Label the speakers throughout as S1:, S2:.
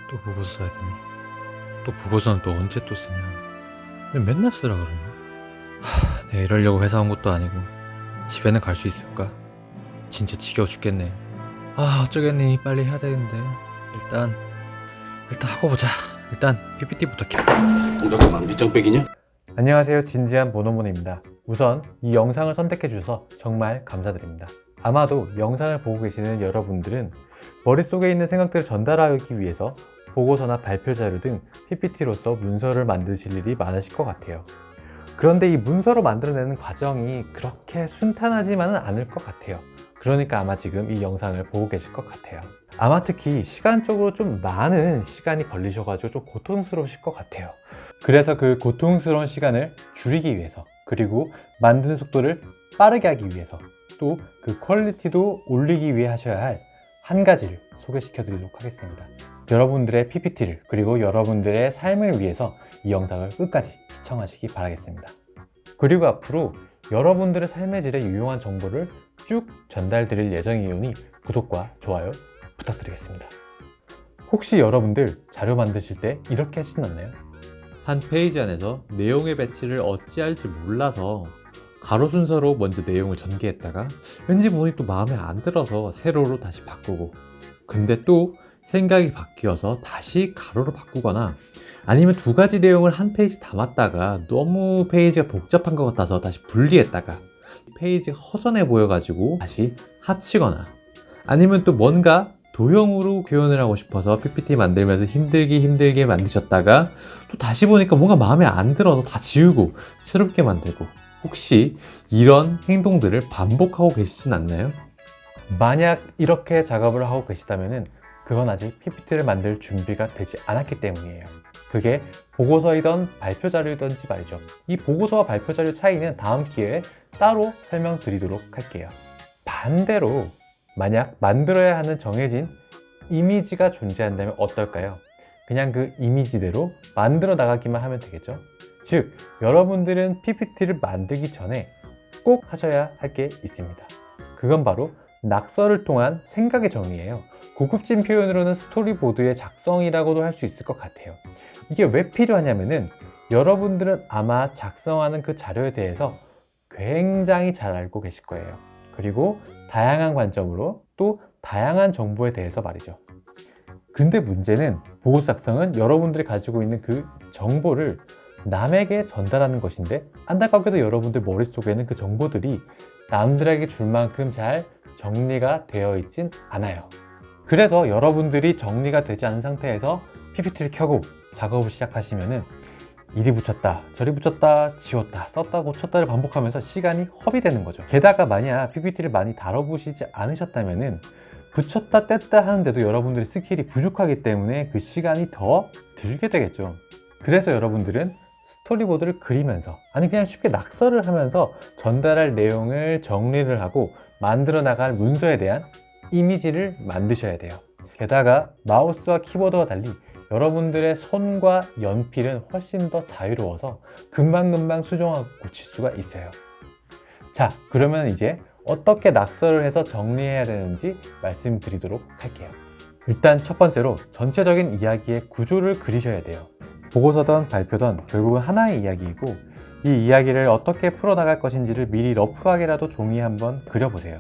S1: 또 보고서 써야 되니? 또 보고서는 또 언제 또 쓰냐? 왜 맨날 쓰라 그러냐? 내가 이러려고 회사 온 것도 아니고 집에는 갈 수 있을까? 진짜 지겨워 죽겠네. 어쩌겠니? 빨리 해야 되는데. 일단 하고 보자. 일단 PPT부터 켜.
S2: 너가 망비장백이냐?
S3: 안녕하세요, 진지한 보노모노입니다. 우선 이 영상을 선택해 주셔서 정말 감사드립니다. 아마도 영상을 보고 계시는 여러분들은 머릿속에 있는 생각들을 전달하기 위해서 보고서나 발표 자료 등 PPT로서 문서를 만드실 일이 많으실 것 같아요. 그런데 이 문서로 만들어내는 과정이 그렇게 순탄하지만은 않을 것 같아요. 그러니까 아마 지금 이 영상을 보고 계실 것 같아요. 아마 특히 시간적으로 좀 많은 시간이 걸리셔가지고 좀 고통스러우실 것 같아요. 그래서 그 고통스러운 시간을 줄이기 위해서, 그리고 만드는 속도를 빠르게 하기 위해서, 또 그 퀄리티도 올리기 위해 하셔야 할 한 가지를 소개시켜 드리도록 하겠습니다. 여러분들의 PPT를, 그리고 여러분들의 삶을 위해서 이 영상을 끝까지 시청하시기 바라겠습니다. 그리고 앞으로 여러분들의 삶의 질에 유용한 정보를 쭉 전달 드릴 예정이오니 구독과 좋아요 부탁드리겠습니다. 혹시 여러분들 자료 만드실 때 이렇게 하시나요?
S1: 한 페이지 안에서 내용의 배치를 어찌할지 몰라서 가로 순서로 먼저 내용을 전개했다가 왠지 모르니 또 마음에 안 들어서 세로로 다시 바꾸고, 근데 또 생각이 바뀌어서 다시 가로로 바꾸거나, 아니면 두 가지 내용을 한 페이지 담았다가 너무 페이지가 복잡한 것 같아서 다시 분리했다가 페이지가 허전해 보여가지고 다시 합치거나, 아니면 또 뭔가 도형으로 표현을 하고 싶어서 PPT 만들면서 힘들게 만드셨다가 또 다시 보니까 뭔가 마음에 안 들어서 다 지우고 새롭게 만들고, 혹시 이런 행동들을 반복하고 계시진 않나요?
S3: 만약 이렇게 작업을 하고 계시다면 그건 아직 PPT를 만들 준비가 되지 않았기 때문이에요. 그게 보고서이던 발표 자료이던지 말이죠. 이 보고서와 발표 자료 차이는 다음 기회에 따로 설명드리도록 할게요. 반대로 만약 만들어야 하는 정해진 이미지가 존재한다면 어떨까요? 그냥 그 이미지대로 만들어 나가기만 하면 되겠죠. 즉, 여러분들은 PPT를 만들기 전에 꼭 하셔야 할 게 있습니다. 그건 바로 낙서를 통한 생각의 정리예요. 고급진 표현으로는 스토리보드의 작성이라고도 할 수 있을 것 같아요. 이게 왜 필요하냐면은 여러분들은 아마 작성하는 그 자료에 대해서 굉장히 잘 알고 계실 거예요. 그리고 다양한 관점으로 또 다양한 정보에 대해서 말이죠. 근데 문제는 보고서 작성은 여러분들이 가지고 있는 그 정보를 남에게 전달하는 것인데, 안타깝게도 여러분들 머릿속에는 그 정보들이 남들에게 줄 만큼 잘 정리가 되어 있진 않아요. 그래서 여러분들이 정리가 되지 않은 상태에서 PPT를 켜고 작업을 시작하시면은 이리 붙였다 저리 붙였다 지웠다 썼다 고쳤다를 반복하면서 시간이 허비되는 거죠. 게다가 만약 PPT를 많이 다뤄보시지 않으셨다면은 붙였다 뗐다 하는데도 여러분들의 스킬이 부족하기 때문에 그 시간이 더 들게 되겠죠. 그래서 여러분들은 스토리보드를 그리면서, 아니 그냥 쉽게 낙서를 하면서 전달할 내용을 정리를 하고 만들어 나갈 문서에 대한 이미지를 만드셔야 돼요. 게다가 마우스와 키보드와 달리 여러분들의 손과 연필은 훨씬 더 자유로워서 금방금방 수정하고 고칠 수가 있어요. 자, 그러면 이제 어떻게 낙서를 해서 정리해야 되는지 말씀드리도록 할게요. 일단 첫 번째로 전체적인 이야기의 구조를 그리셔야 돼요. 보고서든 발표든 결국은 하나의 이야기이고, 이 이야기를 어떻게 풀어나갈 것인지를 미리 러프하게라도 종이에 한번 그려보세요.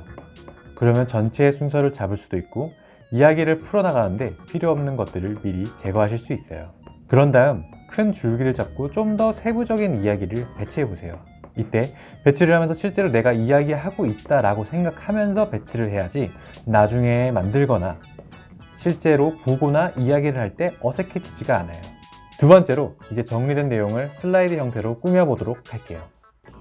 S3: 그러면 전체의 순서를 잡을 수도 있고, 이야기를 풀어나가는데 필요 없는 것들을 미리 제거하실 수 있어요. 그런 다음 큰 줄기를 잡고 좀 더 세부적인 이야기를 배치해보세요. 이때 배치를 하면서 실제로 내가 이야기하고 있다라고 생각하면서 배치를 해야지 나중에 만들거나 실제로 보거나 이야기를 할 때 어색해지지가 않아요. 두 번째로 이제 정리된 내용을 슬라이드 형태로 꾸며보도록 할게요.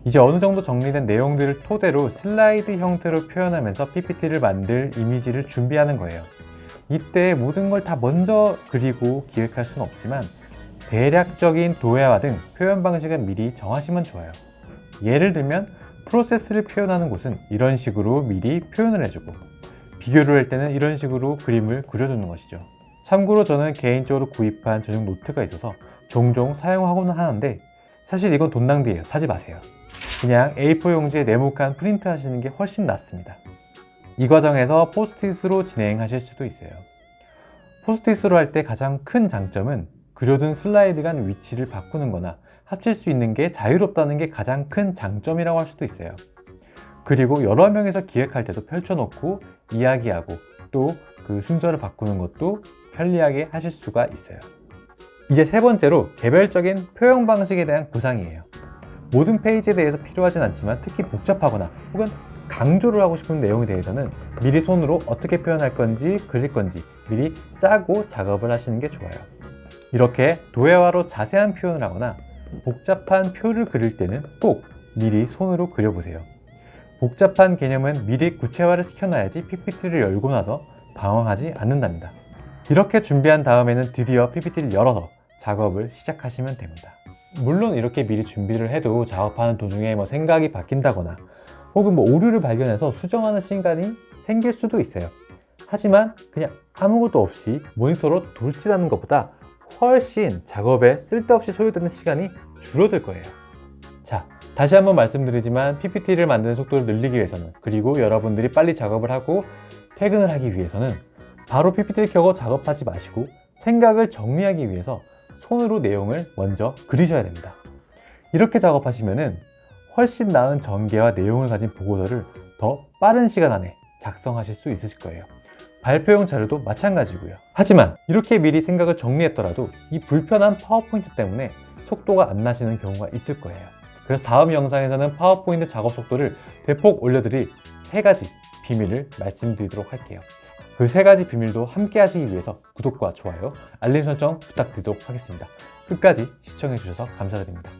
S3: 이제 어느 정도 정리된 내용들을 토대로 슬라이드 형태로 표현하면서 PPT를 만들 이미지를 준비하는 거예요. 이때 모든 걸 다 먼저 그리고 기획할 수는 없지만 대략적인 도해화 등 표현 방식은 미리 정하시면 좋아요. 예를 들면 프로세스를 표현하는 곳은 이런 식으로 미리 표현을 해주고, 비교를 할 때는 이런 식으로 그림을 그려주는 것이죠. 참고로 저는 개인적으로 구입한 전용 노트가 있어서 종종 사용하고는 하는데, 사실 이건 돈 낭비예요. 사지 마세요. 그냥 A4 용지에 네모칸 프린트 하시는 게 훨씬 낫습니다. 이 과정에서 포스트잇으로 진행하실 수도 있어요. 포스트잇으로 할 때 가장 큰 장점은 그려둔 슬라이드 간 위치를 바꾸는 거나 합칠 수 있는 게 자유롭다는 게 가장 큰 장점이라고 할 수도 있어요. 그리고 여러 명이서 기획할 때도 펼쳐놓고 이야기하고 또 그 순서를 바꾸는 것도 편리하게 하실 수가 있어요. 이제 세 번째로 개별적인 표현 방식에 대한 구상이에요. 모든 페이지에 대해서 필요하진 않지만 특히 복잡하거나 혹은 강조를 하고 싶은 내용에 대해서는 미리 손으로 어떻게 표현할 건지 그릴 건지 미리 짜고 작업을 하시는 게 좋아요. 이렇게 도회화로 자세한 표현을 하거나 복잡한 표를 그릴 때는 꼭 미리 손으로 그려보세요. 복잡한 개념은 미리 구체화를 시켜놔야지 PPT를 열고 나서 당황하지 않는답니다. 이렇게 준비한 다음에는 드디어 PPT를 열어서 작업을 시작하시면 됩니다. 물론 이렇게 미리 준비를 해도 작업하는 도중에 생각이 바뀐다거나 혹은 오류를 발견해서 수정하는 시간이 생길 수도 있어요. 하지만 그냥 아무것도 없이 모니터로 돌진하는 것보다 훨씬 작업에 쓸데없이 소요되는 시간이 줄어들 거예요. 자, 다시 한번 말씀드리지만 PPT를 만드는 속도를 늘리기 위해서는 그리고 여러분들이 빨리 작업을 하고 퇴근을 하기 위해서는 바로 PPT를 켜고 작업하지 마시고 생각을 정리하기 위해서 손으로 내용을 먼저 그리셔야 됩니다. 이렇게 작업하시면 훨씬 나은 전개와 내용을 가진 보고서를 더 빠른 시간 안에 작성하실 수 있으실 거예요. 발표용 자료도 마찬가지고요. 하지만 이렇게 미리 생각을 정리했더라도 이 불편한 파워포인트 때문에 속도가 안 나시는 경우가 있을 거예요. 그래서 다음 영상에서는 파워포인트 작업 속도를 대폭 올려드릴 3가지 비밀을 말씀드리도록 할게요. 그 3가지 비밀도 함께 하시기 위해서 구독과 좋아요, 알림 설정 부탁드리도록 하겠습니다. 끝까지 시청해 주셔서 감사드립니다.